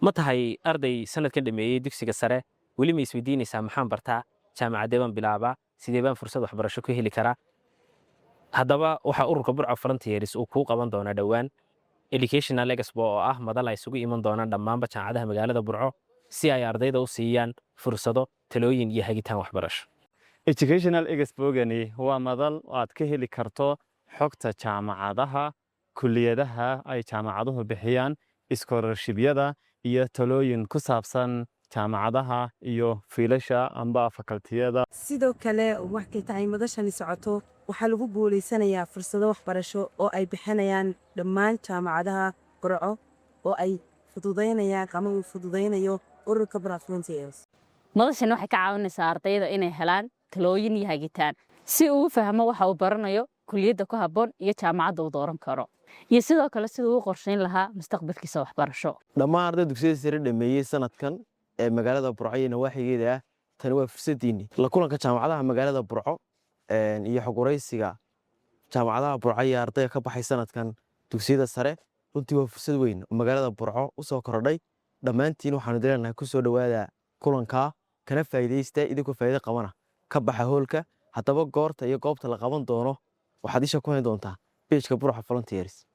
ma tahay arday sanadkan dhameeyey dugsiga sare weli ma isweydiinaysaa maxaan bartaa jaamacadee baan bilaabaa sidee baan fursad waxbarasho ku heli karaa haddaba waxaa ururka burco frontiers uu kuu qaban doonaa dhowaan educational expo oo ah madal ay isugu iman doonaan dhammaanba jaamacadaha magaalada burco si ay ardayda u siiyaan fursado talooyin iyo hagitaan waxbarasho educational expo-gani waa madal aad ka heli karto xogta jaamacadaha kulliyadaha ay jaamacaduhu bixiyaan iskoorarshibyada iyo talooyin ku saabsan jaamacadaha iyo fiilasha amba fakaltiyada sidoo kale waxay tahay madashani socoto waxaa lagu guuleysanayaa fursado waxbarasho oo ay bixinayaan dhammaan jaamacadaha burco oo ay fududaynayaan ama uu fududaynayo ururka Burco Frontiers. madashani waxay ka caawinaysaa ardayda inay helaan talooyin iyo hagitaan si uu u fahmo waxa uu baranayo kulliyadda ku habboon iyo jaamacadda uu dooran karo iyo sidoo kale siduu u qorsheyn lahaa mustaqbalkiisa waxbarasho. dhammaan ardayda dugsiyada sare dhameeyey sanadkan ee magaalada Burco iyo nawaaxigeeda ah tani waa fursadiini la kulanka jaamacadaha magaalada Burco iyo xog wareysiga jaamacadaha Burco iyo ardayda ka baxay sanadkan dugsiyada sare runtii waa fursad weyn oo magaalada Burco u soo kordhay dhammaantiin waxaanu dilenahay ku soo dhawaada kulanka kana faa'iideysta idinku faa'iido qabana ka baxa hoolka haddaba goorta iyo goobta la qaban doono waxaad isha ku hayn doontaa page-ka Burco Frontiers.